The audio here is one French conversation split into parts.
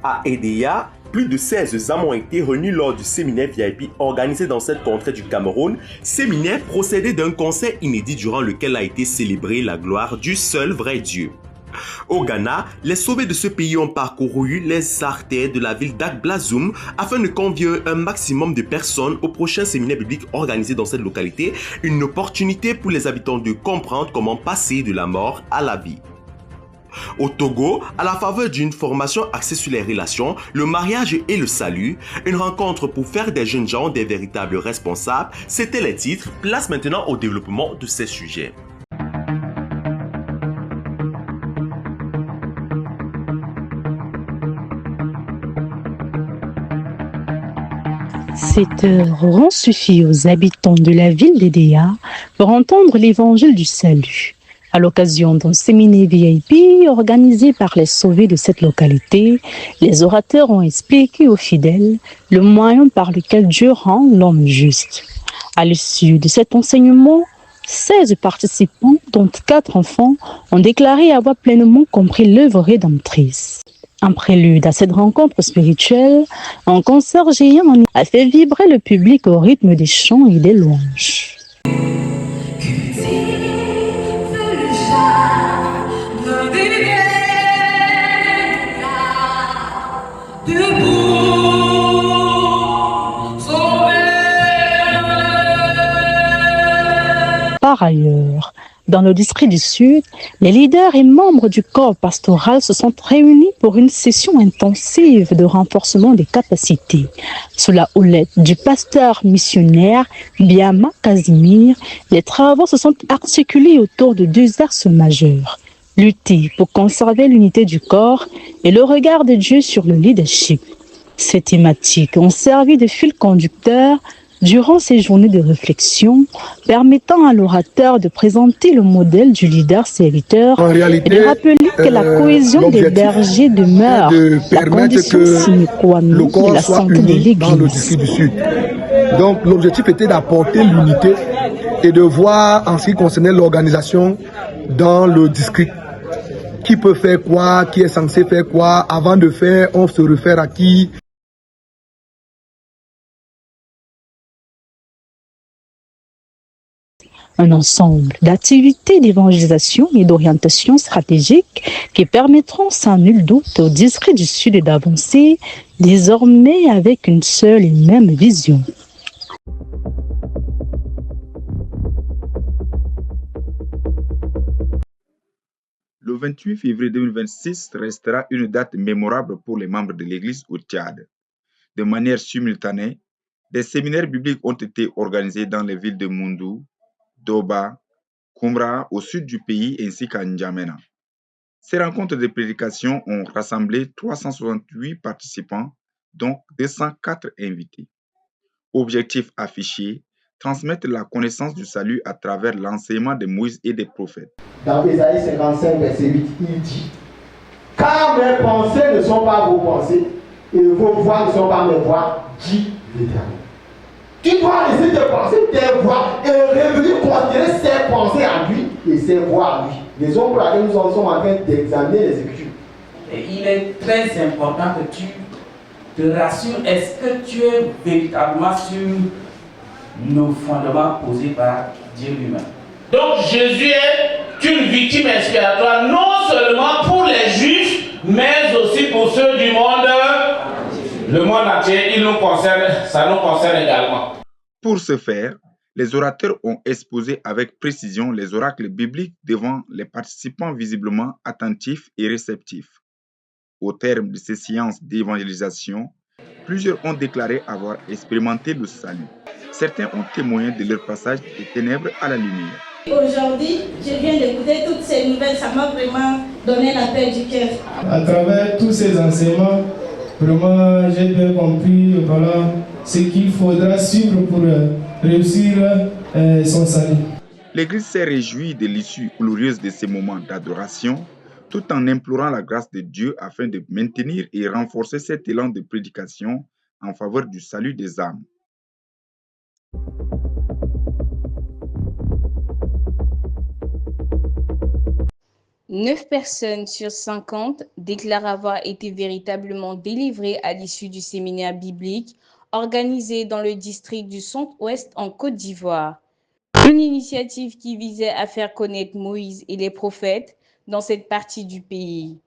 À Edea, plus de 16 âmes ont été réunies lors du séminaire VIP organisé dans cette contrée du Cameroun. Séminaire procédé d'un concert inédit durant lequel a été célébrée la gloire du seul vrai Dieu. Au Ghana, les sauvés de ce pays ont parcouru les artères de la ville d'Agblazoum afin de convier un maximum de personnes au prochain séminaire biblique organisé dans cette localité, une opportunité pour les habitants de comprendre comment passer de la mort à la vie. Au Togo, à la faveur d'une formation axée sur les relations, le mariage et le salut, une rencontre pour faire des jeunes gens des véritables responsables, c'était les titres. Place maintenant au développement de ces sujets. Cette heure auront suffi aux habitants de la ville d'Edea pour entendre l'évangile du salut. À l'occasion d'un séminaire VIP organisé par les sauvés de cette localité, les orateurs ont expliqué aux fidèles le moyen par lequel Dieu rend l'homme juste. À l'issue de cet enseignement, 16 participants, dont 4 enfants, ont déclaré avoir pleinement compris l'œuvre rédemptrice. En prélude à cette rencontre spirituelle, un concert géant a fait vibrer le public au rythme des chants et des louanges. Par ailleurs, dans le district du Sud, les leaders et membres du corps pastoral se sont réunis pour une session intensive de renforcement des capacités. Sous la houlette du pasteur missionnaire Biama Casimir, les travaux se sont articulés autour de 2 axes majeurs. Lutter pour conserver l'unité du corps et le regard de Dieu sur le leadership. Ces thématiques ont servi de fil conducteur durant ces journées de réflexion, permettant à l'orateur de présenter le modèle du leader serviteur et de rappeler que la cohésion des bergers demeure la condition sine qua non de la santé de l'Église. Donc l'objectif était d'apporter l'unité et de voir en ce qui concernait l'organisation dans le district. Qui peut faire quoi, qui est censé faire quoi, avant de faire, on se réfère à qui. Un ensemble d'activités d'évangélisation et d'orientation stratégique qui permettront sans nul doute au district du Sud d'avancer désormais avec une seule et même vision. Le 28 février 2026 restera une date mémorable pour les membres de l'Église au Tchad. De manière simultanée, des séminaires bibliques ont été organisés dans les villes de Moundou, Doba, Koumra au sud du pays ainsi qu'à N'Djamena. Ces rencontres de prédication ont rassemblé 368 participants, dont 204 invités. Objectif affiché, transmettre la connaissance du salut à travers l'enseignement de Moïse et des prophètes. Dans Ésaïe 55, verset 8, il dit « Car mes pensées ne sont pas vos pensées, et vos voix ne sont pas mes voix, dit l'Éternel. » Tu dois laisser tes pensées, tes voix, et revenir considérer ses pensées à lui et ses voix à lui. Raison pour laquelle nous sommes en train d'examiner les Écritures. Et il est très important que tu te rassures. Est-ce que tu es véritablement sur nos fondements posés par Dieu lui-même? Donc Jésus est une victime expiatoire, non seulement pour les Juifs, mais aussi pour ceux du monde. Le monde entier, ça nous concerne également. Pour ce faire, les orateurs ont exposé avec précision les oracles bibliques devant les participants visiblement attentifs et réceptifs. Au terme de ces séances d'évangélisation, plusieurs ont déclaré avoir expérimenté le salut. Certains ont témoigné de leur passage des ténèbres à la lumière. Aujourd'hui, je viens d'écouter toutes ces nouvelles, ça m'a vraiment donné la paix du cœur. À travers tous ces enseignements, vraiment, j'ai bien compris ce qu'il faudra suivre pour réussir son salut. L'Église s'est réjouie de l'issue glorieuse de ces moments d'adoration, tout en implorant la grâce de Dieu afin de maintenir et renforcer cet élan de prédication en faveur du salut des âmes. « 9 personnes sur 50 déclarent avoir été véritablement délivrés à l'issue du séminaire biblique organisé dans le district du Centre-Ouest en Côte d'Ivoire. Une initiative qui visait à faire connaître Moïse et les prophètes dans cette partie du pays.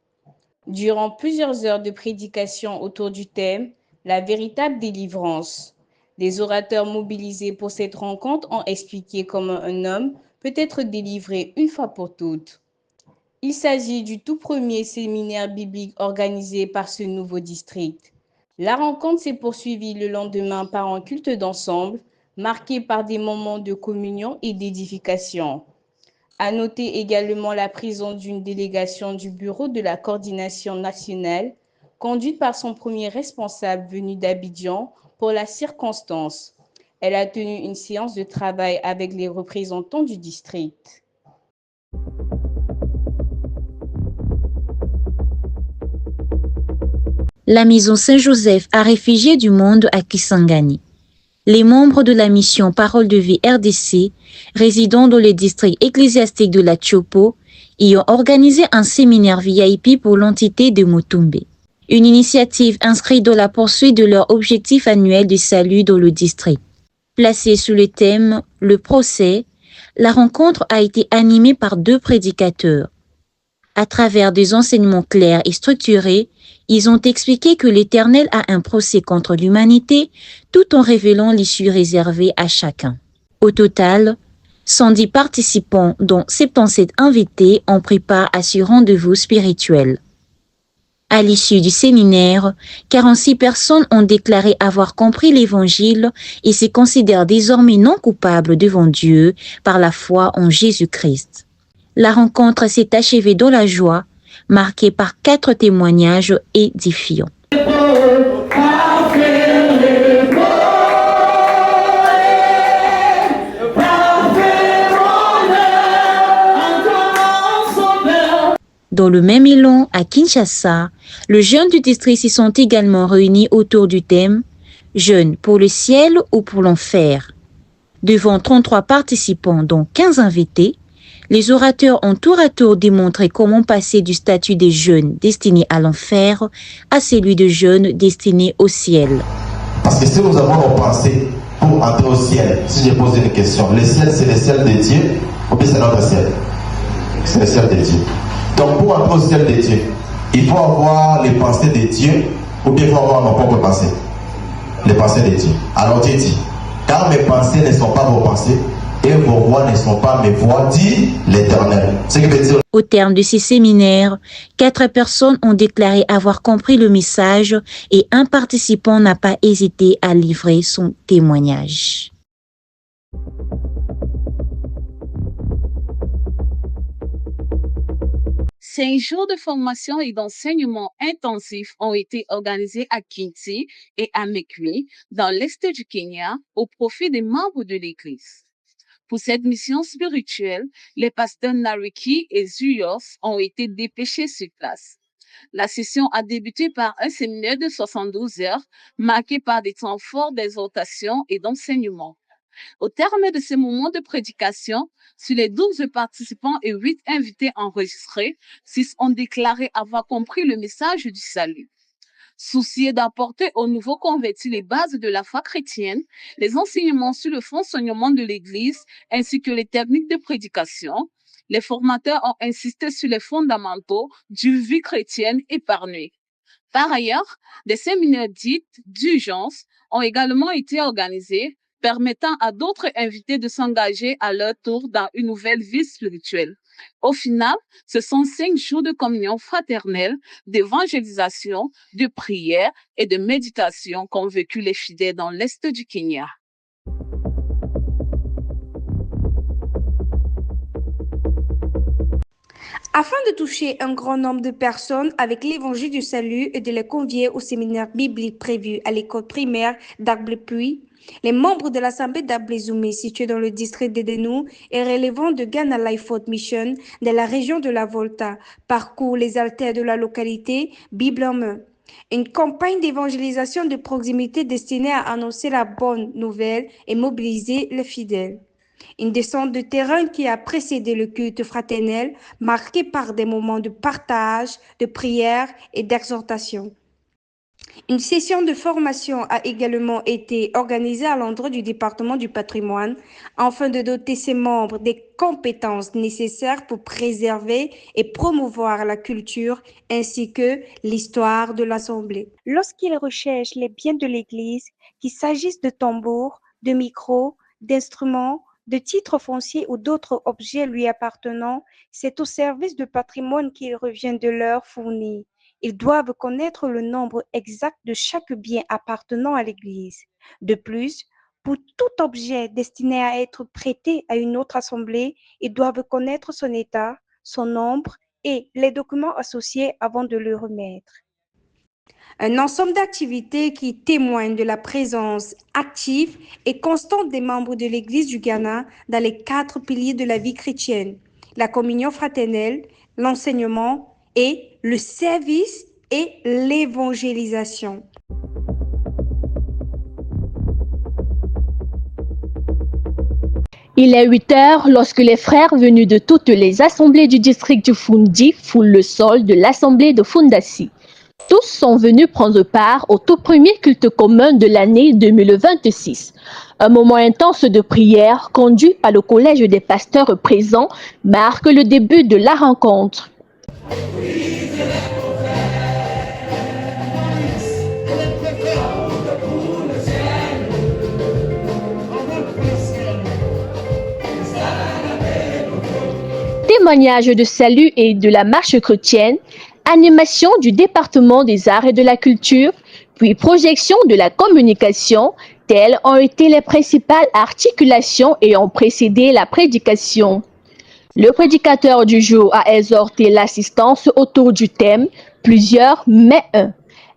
Durant plusieurs heures de prédication autour du thème « La véritable délivrance », les orateurs mobilisés pour cette rencontre ont expliqué comment un homme peut être délivré une fois pour toutes. Il s'agit du tout premier séminaire biblique organisé par ce nouveau district. La rencontre s'est poursuivie le lendemain par un culte d'ensemble, marqué par des moments de communion et d'édification. À noter également la présence d'une délégation du Bureau de la coordination nationale, conduite par son premier responsable venu d'Abidjan pour la circonstance. Elle a tenu une séance de travail avec les représentants du district. La maison Saint-Joseph à réfugiés du monde à Kisangani. Les membres de la mission Parole de vie RDC, résidant dans le district ecclésiastique de la Tchopo, y ont organisé un séminaire VIP pour l'entité de Mutumbe. Une initiative inscrite dans la poursuite de leur objectif annuel de salut dans le district. Placée sous le thème « Le procès », la rencontre a été animée par 2 prédicateurs. À travers des enseignements clairs et structurés, ils ont expliqué que l'Éternel a un procès contre l'humanité, tout en révélant l'issue réservée à chacun. Au total, 110 participants, dont 77 invités, ont pris part à ce rendez-vous spirituel. À l'issue du séminaire, 46 personnes ont déclaré avoir compris l'Évangile et se considèrent désormais non coupables devant Dieu par la foi en Jésus-Christ. La rencontre s'est achevée dans la joie, marquée par 4 témoignages édifiants. Dans le même élan, à Kinshasa, les jeunes du district s'y sont également réunis autour du thème « Jeunes pour le ciel ou pour l'enfer ». Devant 33 participants, dont 15 invités, les orateurs ont tour à tour démontré comment passer du statut des jeunes destinés à l'enfer à celui de jeunes destinés au ciel. Parce que si nous avons nos pensées pour entrer au ciel, si je pose une question, le ciel c'est le ciel de Dieu ou bien c'est notre ciel? C'est le ciel de Dieu. Donc pour entrer au ciel de Dieu, il faut avoir les pensées de Dieu ou bien il faut avoir nos propres pensées. Les pensées de Dieu. Alors Dieu dit, car mes pensées ne sont pas vos pensées, et vos voix ne sont pas mes voix, dit l'Éternel. Au terme de ces séminaires, 4 personnes ont déclaré avoir compris le message et un participant n'a pas hésité à livrer son témoignage. Cinq jours de formation et d'enseignement intensif ont été organisés à Kinti et à Mekwi, dans l'est du Kenya, au profit des membres de l'Église. Pour cette mission spirituelle, les pasteurs Nariki et Zuyos ont été dépêchés sur place. La session a débuté par un séminaire de 72 heures, marqué par des temps forts d'exhortation et d'enseignement. Au terme de ces moments de prédication, sur les 12 participants et 8 invités enregistrés, 6 ont déclaré avoir compris le message du salut. Soucieux d'apporter aux nouveaux convertis les bases de la foi chrétienne, les enseignements sur le fonctionnement de l'Église ainsi que les techniques de prédication, les formateurs ont insisté sur les fondamentaux d'une vie chrétienne épargnée. Par ailleurs, des séminaires dits d'urgence ont également été organisés, permettant à d'autres invités de s'engager à leur tour dans une nouvelle vie spirituelle. Au final, ce sont 5 jours de communion fraternelle, d'évangélisation, de prière et de méditation qu'ont vécu les fidèles dans l'est du Kenya. Afin de toucher un grand nombre de personnes avec l'évangile du salut et de les convier au séminaire biblique prévu à l'école primaire d'Arblepuy, les membres de l'Assemblée d'Arblezoumé, située dans le district d'Edenou et relevant de Ghana Life Mission de la région de la Volta, parcourent les artères de la localité, Bible en main. Une campagne d'évangélisation de proximité destinée à annoncer la bonne nouvelle et mobiliser les fidèles. Une descente de terrain qui a précédé le culte fraternel, marqué par des moments de partage, de prière et d'exhortation. Une session de formation a également été organisée à l'endroit du département du patrimoine afin de doter ses membres des compétences nécessaires pour préserver et promouvoir la culture ainsi que l'histoire de l'Assemblée. Lorsqu'ils recherchent les biens de l'Église, qu'il s'agisse de tambours, de micros, d'instruments, de titres fonciers ou d'autres objets lui appartenant, c'est au service du patrimoine qu'il revient de leur fournir. Ils doivent connaître le nombre exact de chaque bien appartenant à l'Église. De plus, pour tout objet destiné à être prêté à une autre assemblée, ils doivent connaître son état, son nombre et les documents associés avant de le remettre. Un ensemble d'activités qui témoignent de la présence active et constante des membres de l'Église du Ghana dans les 4 piliers de la vie chrétienne: la communion fraternelle, l'enseignement et le service et l'évangélisation. Il est 8 heures lorsque les frères venus de toutes les assemblées du district du Fundi foulent le sol de l'assemblée de Fundassi. Tous sont venus prendre part au tout premier culte commun de l'année 2026. Un moment intense de prière conduit par le collège des pasteurs présents marque le début de la rencontre. Témoignage de salut et de la marche chrétienne, animation du département des arts et de la culture, puis projection de la communication, telles ont été les principales articulations ayant précédé la prédication. Le prédicateur du jour a exhorté l'assistance autour du thème « Plusieurs mais un ».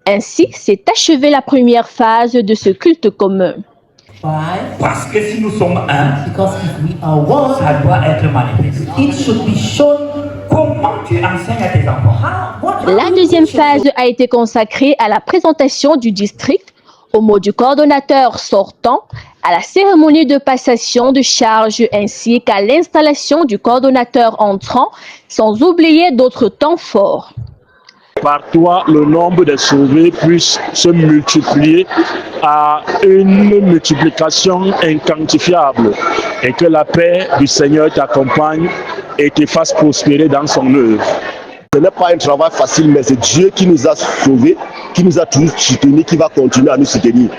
Ainsi s'est achevée la première phase de ce culte commun. Parce que si nous sommes un, ça doit être manifesté. It should be shown. Comment tu enseignes à tes enfants? La deuxième phase a été consacrée à la présentation du district, au mot du coordonnateur sortant, à la cérémonie de passation de charge ainsi qu'à l'installation du coordonnateur entrant, sans oublier d'autres temps forts. Par toi, le nombre des sauvés puisse se multiplier à une multiplication inquantifiable et que la paix du Seigneur t'accompagne et te fasse prospérer dans son œuvre. Ce n'est pas un travail facile, mais c'est Dieu qui nous a sauvés, qui nous a toujours soutenus, qui va continuer à nous soutenir.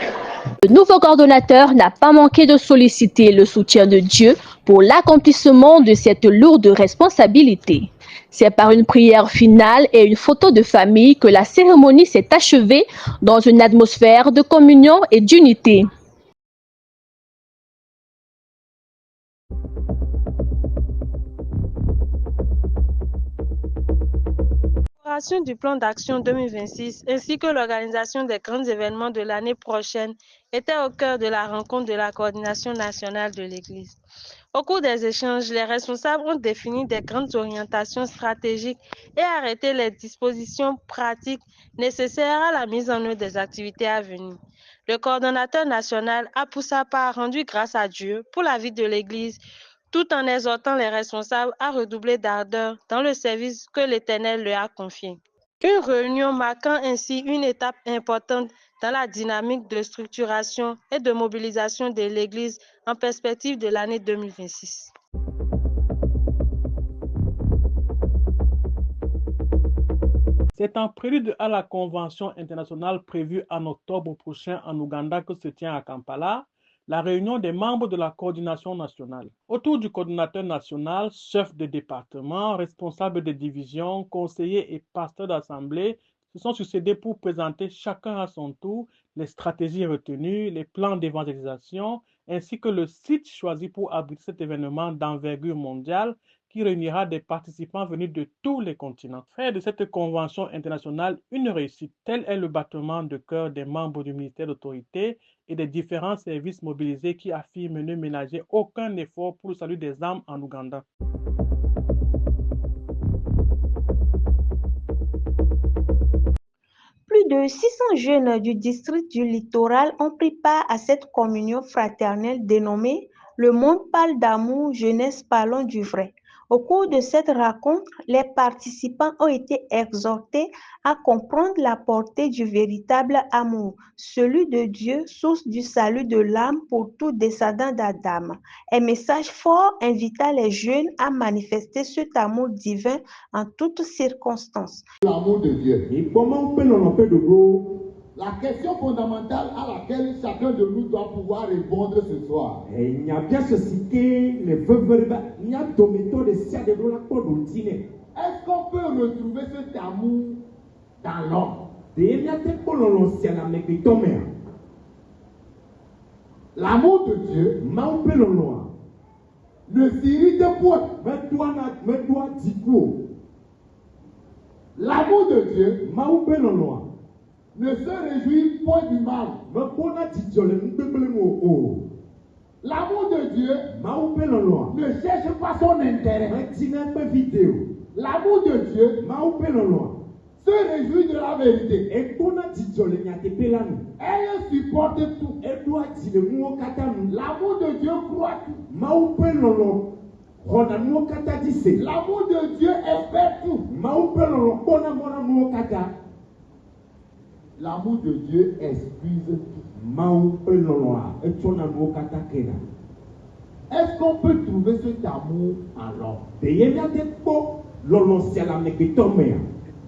Le nouveau coordonnateur n'a pas manqué de solliciter le soutien de Dieu pour l'accomplissement de cette lourde responsabilité. C'est par une prière finale et une photo de famille que la cérémonie s'est achevée dans une atmosphère de communion et d'unité. L'élaboration du plan d'action 2026 ainsi que l'organisation des grands événements de l'année prochaine étaient au cœur de la rencontre de la coordination nationale de l'Église. Au cours des échanges, les responsables ont défini des grandes orientations stratégiques et arrêté les dispositions pratiques nécessaires à la mise en œuvre des activités à venir. Le coordonnateur national a pour sa part rendu grâce à Dieu pour la vie de l'Église, tout en exhortant les responsables à redoubler d'ardeur dans le service que l'Éternel leur a confié. Une réunion marquant ainsi une étape importante dans la dynamique de structuration et de mobilisation de l'Église en perspective de l'année 2026. C'est en prélude à la convention internationale prévue en octobre prochain en Ouganda que se tient à Kampala la réunion des membres de la coordination nationale. Autour du coordinateur national, chef de département, responsable de division, conseillers et pasteurs d'assemblée se sont succédés pour présenter chacun à son tour les stratégies retenues, les plans d'évangélisation, ainsi que le site choisi pour abriter cet événement d'envergure mondiale qui réunira des participants venus de tous les continents. Faire de cette convention internationale une réussite, tel est le battement de cœur des membres du ministère d'autorité et des différents services mobilisés qui affirment ne ménager aucun effort pour le salut des âmes en Ouganda. Plus de 600 jeunes du district du littoral ont pris part à cette communion fraternelle dénommée Le monde parle d'amour, jeunesse, parlons du vrai. Au cours de cette rencontre, les participants ont été exhortés à comprendre la portée du véritable amour, celui de Dieu, source du salut de l'âme pour tout descendant d'Adam. Un message fort invita les jeunes à manifester cet amour divin en toutes circonstances. L'amour de Dieu. Et comment on peut l'enlever de l'eau? La question fondamentale à laquelle chacun de nous doit pouvoir répondre ce soir. Il y a bien cité les veuves, il y a deux méthodes de faire de l'eau pour l'ultime. Est-ce qu'on peut retrouver cet amour dans l'homme? L'amour de Dieu ne s'irrite point. L'amour de Dieu ne se réjouit point du mal. L'amour de Dieu ne cherche pas son intérêt. L'amour de Dieu se réjouit de la vérité. Elle supporte tout. L'amour de Dieu croit tout. L'amour de Dieu espère tout. L'amour de Dieu excuse tout. Est-ce qu'on peut trouver cet amour en l'homme?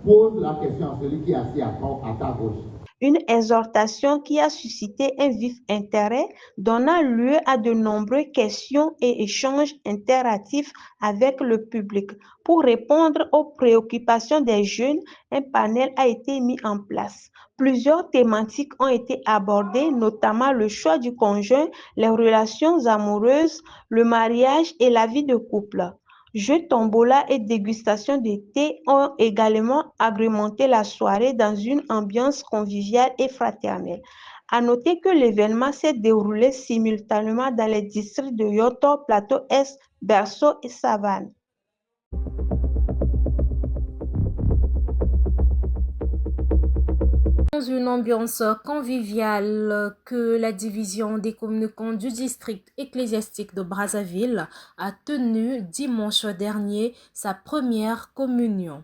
Pose la question à celui qui est assis à ta gauche. Une exhortation qui a suscité un vif intérêt, donnant lieu à de nombreuses questions et échanges interactifs avec le public. Pour répondre aux préoccupations des jeunes, un panel a été mis en place. Plusieurs thématiques ont été abordées, notamment le choix du conjoint, les relations amoureuses, le mariage et la vie de couple. Jeux tombola et dégustation de thé ont également agrémenté la soirée dans une ambiance conviviale et fraternelle. À noter que l'événement s'est déroulé simultanément dans les districts de Yoto, Plateau Est, Berceau et Savane. Dans une ambiance conviviale que la division des communicants du district ecclésiastique de Brazzaville a tenu dimanche dernier sa première communion.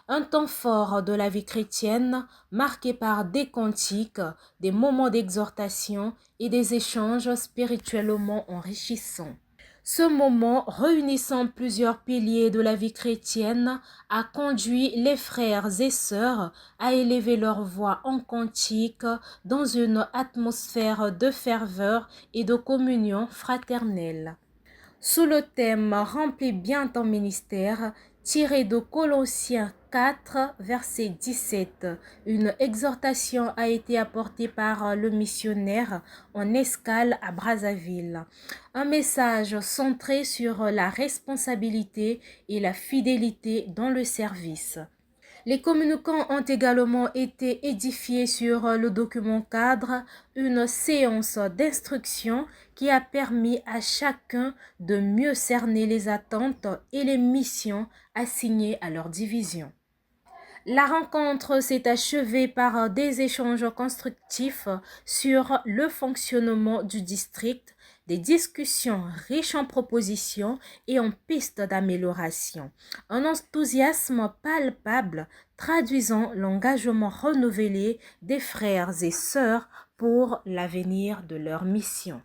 Un temps fort de la vie chrétienne marqué par des cantiques, des moments d'exhortation et des échanges spirituellement enrichissants. Ce moment, réunissant plusieurs piliers de la vie chrétienne, a conduit les frères et sœurs à élever leur voix en cantique dans une atmosphère de ferveur et de communion fraternelle. Sous le thème « Remplis bien ton ministère », tiré de Colossiens 4, verset 17, une exhortation a été apportée par le missionnaire en escale à Brazzaville. Un message centré sur la responsabilité et la fidélité dans le service. Les communicants ont également été édifiés sur le document cadre, une séance d'instruction qui a permis à chacun de mieux cerner les attentes et les missions assignées à leur division. La rencontre s'est achevée par des échanges constructifs sur le fonctionnement du district, des discussions riches en propositions et en pistes d'amélioration. Un enthousiasme palpable traduisant l'engagement renouvelé des frères et sœurs pour l'avenir de leur mission.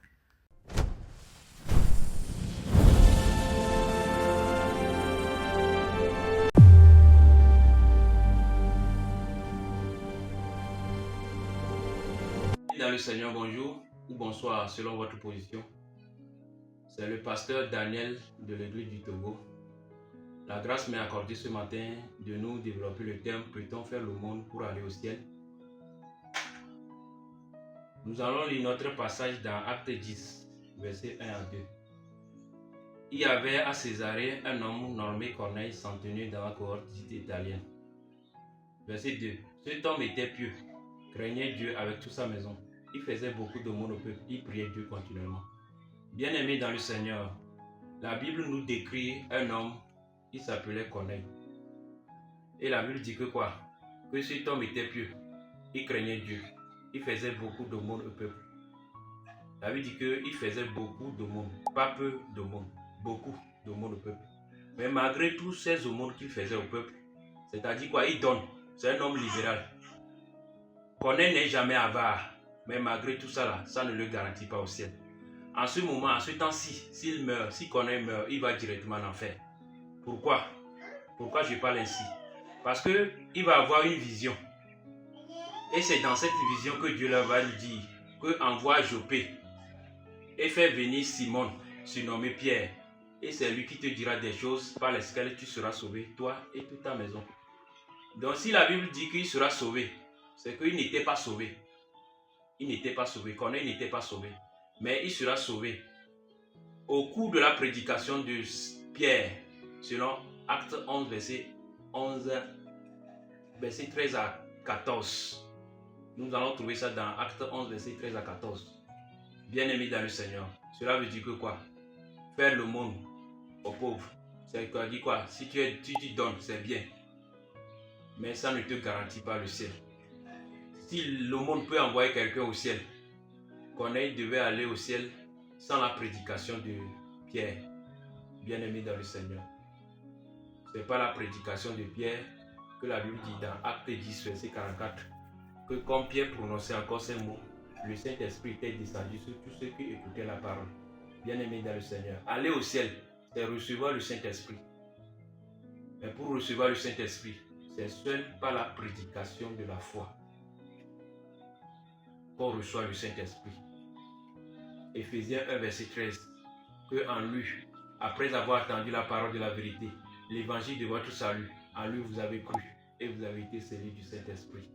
Dans le Seigneur, bonjour ou bonsoir selon votre position. C'est le pasteur Daniel de l'église du Togo. La grâce m'est accordée ce matin de nous développer le thème « Peut-on faire le monde pour aller au ciel ?» Nous allons lire notre passage dans Acte 10, versets 1 à 2. Il y avait à Césarée un homme nommé Corneille, centenier dans la cohorte dite italienne. Verset 2. Cet homme était pieux, craignait Dieu avec toute sa maison. Il faisait beaucoup de monde au peuple, il priait Dieu continuellement. Bien-aimés dans le Seigneur, la Bible nous décrit un homme, il s'appelait Corneille. Et la Bible dit que quoi? Que cet homme était pieux, il craignait Dieu, il faisait beaucoup de monde au peuple. David dit qu'il faisait beaucoup d'aumônes, pas peu d'aumônes, beaucoup d'aumônes au peuple. Mais malgré tous ces aumônes qu'il faisait au peuple, c'est-à-dire quoi, il donne, c'est un homme libéral. Corneille n'est jamais avare, mais malgré tout ça, là, ça ne le garantit pas au ciel. En ce moment, en ce temps-ci, s'il meurt, si Corneille meurt, il va directement en enfer. Pourquoi? Pourquoi je parle ainsi? Parce qu'il va avoir une vision. Et c'est dans cette vision que Dieu leur va lui dire que envoie Joppé et fait venir Simon, surnommé Pierre. Et c'est lui qui te dira des choses par lesquelles tu seras sauvé, toi et toute ta maison. Donc si la Bible dit qu'il sera sauvé, c'est qu'il n'était pas sauvé. Il n'était pas sauvé, Corneille n'était pas sauvé. Mais il sera sauvé au cours de la prédication de Pierre, selon Acte 11, verset 13 à 14. Nous allons trouver ça dans Acte 11, verset 13 à 14. Bien-aimé dans le Seigneur, cela veut dire que quoi? Faire le monde aux pauvres. C'est quoi? Dit quoi? Si tu donnes, c'est bien. Mais ça ne te garantit pas le ciel. Si le monde peut envoyer quelqu'un au ciel, Corneille devait aller au ciel sans la prédication de Pierre. Bien-aimé dans le Seigneur. Ce n'est pas la prédication de Pierre que la Bible dit dans Acte 10, verset 44. Que comme Pierre prononçait encore ces mots, le Saint-Esprit était descendu sur tous ceux qui écoutaient la parole. Bien-aimé dans le Seigneur. Aller au ciel, c'est recevoir le Saint-Esprit. Mais pour recevoir le Saint-Esprit, c'est seul par la prédication de la foi qu'on reçoit le Saint-Esprit. Éphésiens 1, verset 13. Que en lui, après avoir entendu la parole de la vérité, l'évangile de votre salut, en lui vous avez cru et vous avez été scellés du Saint-Esprit.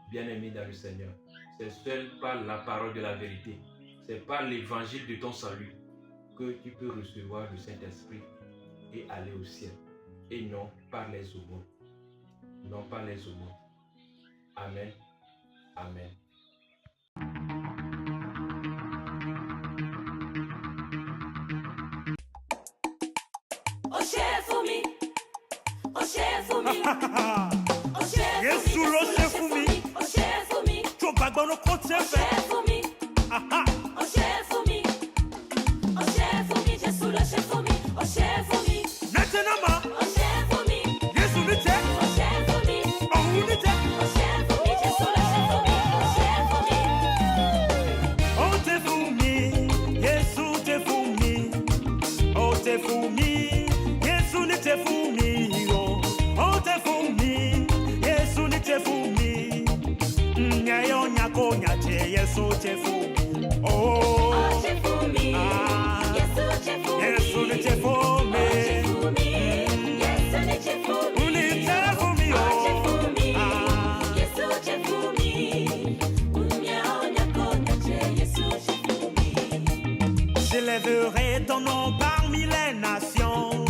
Bien-aimé dans le Seigneur, c'est seul par la parole de la vérité, c'est par l'évangile de ton salut que tu peux recevoir le Saint-Esprit et aller au ciel. Et non par les aumônes. Non par les aumônes. Amen. Amen. Yesu lo ṣe fún mi. Tó gbàgbọ́ ló kó tẹ́ fẹ́. Ó ṣe fún mi. Jésù lo ṣe fún mi. Ó ṣe fún mi. Maintenant ma. Ó ṣe fún mi. Yesu ní tẹ́. Ó ṣe fún mi. Òun ní tẹ́. Ó ṣe fún mi. Jésù lo ṣe fún mi. Ó ṣe fún mi. Ó tẹ fún mi. Yesu tẹ fún mi. Ó tẹ fún mi. Yesu ní tẹ fún mi. Ó tẹ fún mi. Yesu ní tẹ fún mi. Nyayo nyako nyache Yesu tẹ fún mi. Oh, tẹ fún mi. Yesu tẹ fún mi. Yesu ní tẹ fún mi. Yesu ní tẹ fún mi. Ní tẹ fún mi. Tẹ fún mi. Yesu tẹ fún mi. Nyayo nyako nyache Yesu tẹ fún mi. J'élèverai ton nom parmi les nations.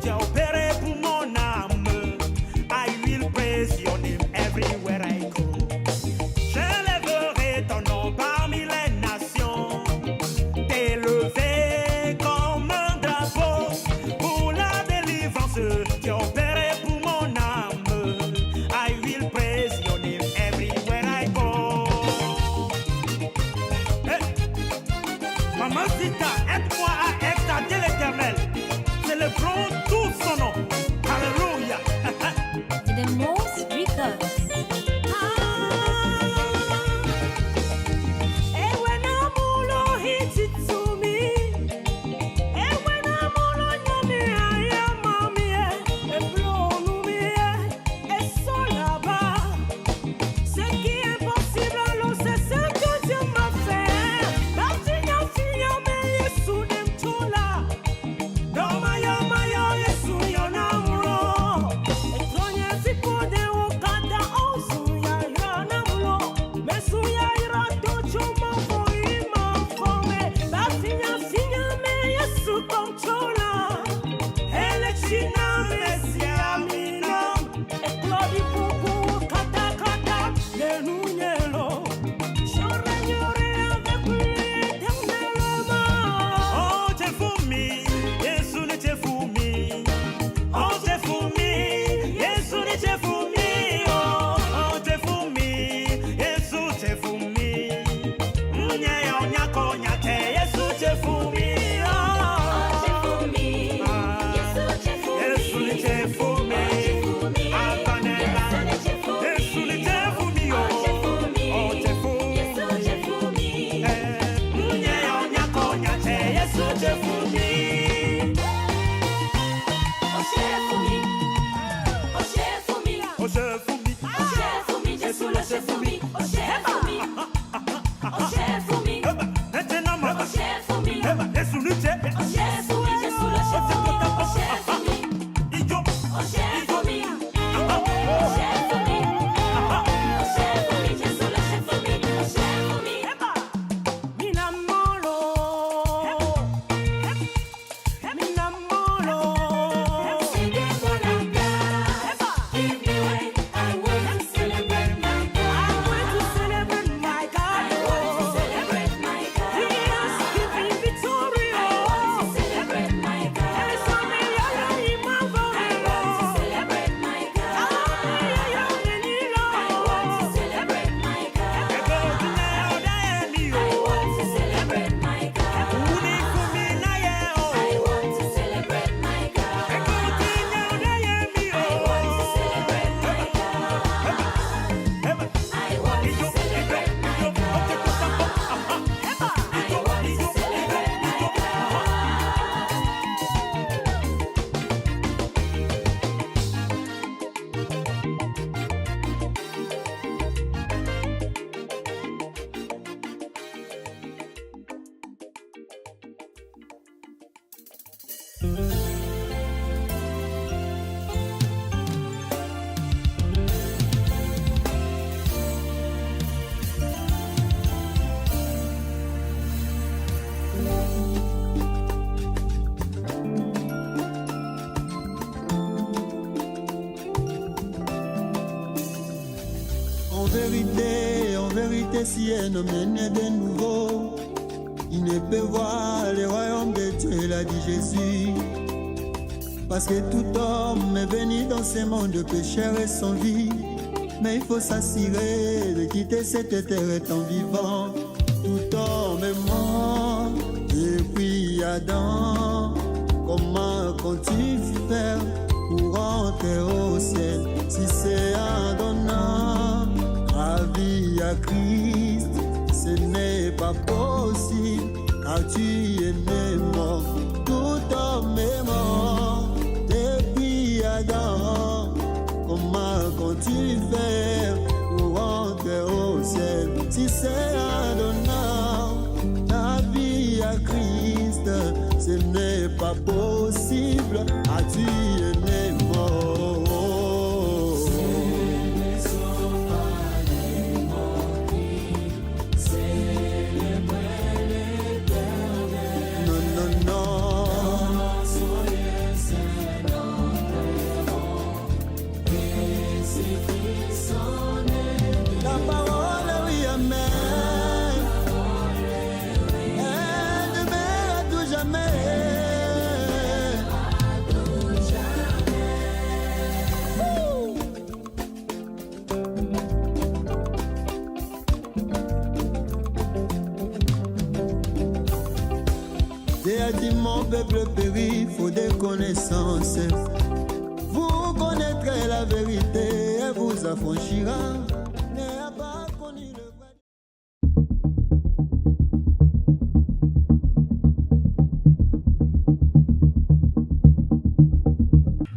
Tu as opéré pour mon âme. I will praise your name everywhere I go. J'élèverai ton nom parmi les nations. T'élever comme un drapeau pour la délivrance. Tu as opéré pour mon âme. I will praise your name everywhere I go. Hey. Maman Zita, aide-moi à exalter l'Éternel. Célébrons tout son nom. Alléluia. The most because. Ewe na mulo hiti to me. En vérité, si un homme est né de nouveau, il ne peut voir le royaume de Dieu, il a dit Jésus. Parce que tout homme est venu dans ce monde pécheur et sans vie. Mais il faut s'assurer de quitter cette terre étant vivant. Tout homme est mort depuis Adam. Comment comptes-tu faire pour rentrer au ciel si c'est en donnant la vie à Christ? Ce n'est pas possible car tu es né mort. Tout homme est mort depuis Adam. Comment comptes-tu faire pour rentrer au ciel si c'est en donnant la vie à Christ? Ce n'est pas possible car tu es né mort. Dieu a dit mon peuple périt, faut des connaissances. Vous connaîtrez la vérité et vous affranchira. N'ayez pas connu le vrai.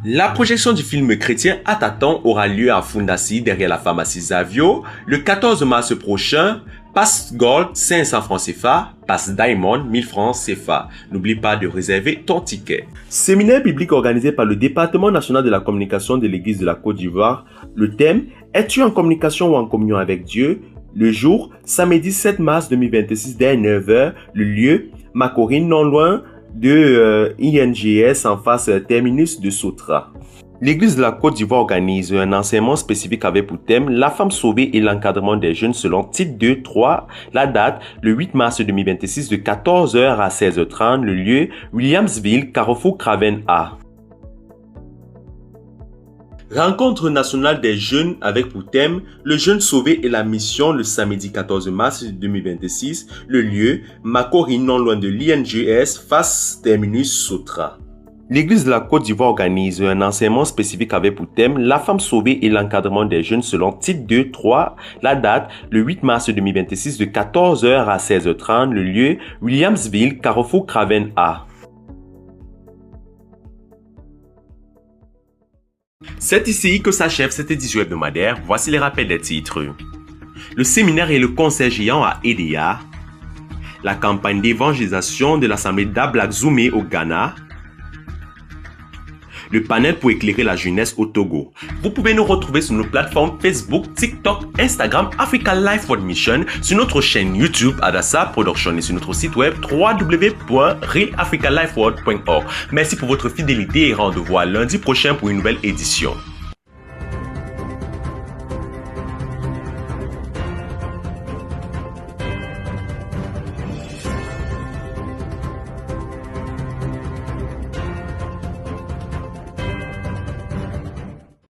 La projection du film chrétien Ataton aura lieu à Fundasi derrière la pharmacie Zavio le 14 mars prochain. Pass Gold 500 francs CFA, Pass Diamond 1000 francs CFA. N'oublie pas de réserver ton ticket. Séminaire biblique organisé par le département national de la communication de l'Église de la Côte d'Ivoire. Le thème: es-tu en communication ou en communion avec Dieu? Le jour: samedi 7 mars 2026 dès 9h. Le lieu: Macorine, non loin de INGS en face terminus de Sotra. L'Église de la Côte d'Ivoire organise un enseignement spécifique avec pour thème la femme sauvée et l'encadrement des jeunes selon titre 2-3. La date, le 8 mars 2026 de 14h à 16h30. Le lieu, Williamsville, Carrefour Craven A. Rencontre nationale des jeunes avec pour thème le jeune sauvé et la mission le samedi 14 mars 2026. Le lieu, Macorine, non loin de l'INGS, face terminus Sotra. L'Église de la Côte d'Ivoire organise un enseignement spécifique avec pour thème la femme sauvée et l'encadrement des jeunes selon titre 2-3. La date, le 8 mars 2026 de 14h à 16h30. Le lieu, Williamsville, Carrefour Craven A. C'est ici que s'achève cette édition hebdomadaire. Voici les rappels des titres. Le séminaire et le concert géant à Edea. La campagne d'évangélisation de l'Assemblée d'Ablaye Zoumé au Ghana. Le panel pour éclairer la jeunesse au Togo. Vous pouvez nous retrouver sur nos plateformes Facebook, TikTok, Instagram, Africa Life World Mission, sur notre chaîne YouTube Adassa Production et sur notre site web www.realafricalifeworld.org. Merci pour votre fidélité et rendez-vous à lundi prochain pour une nouvelle édition.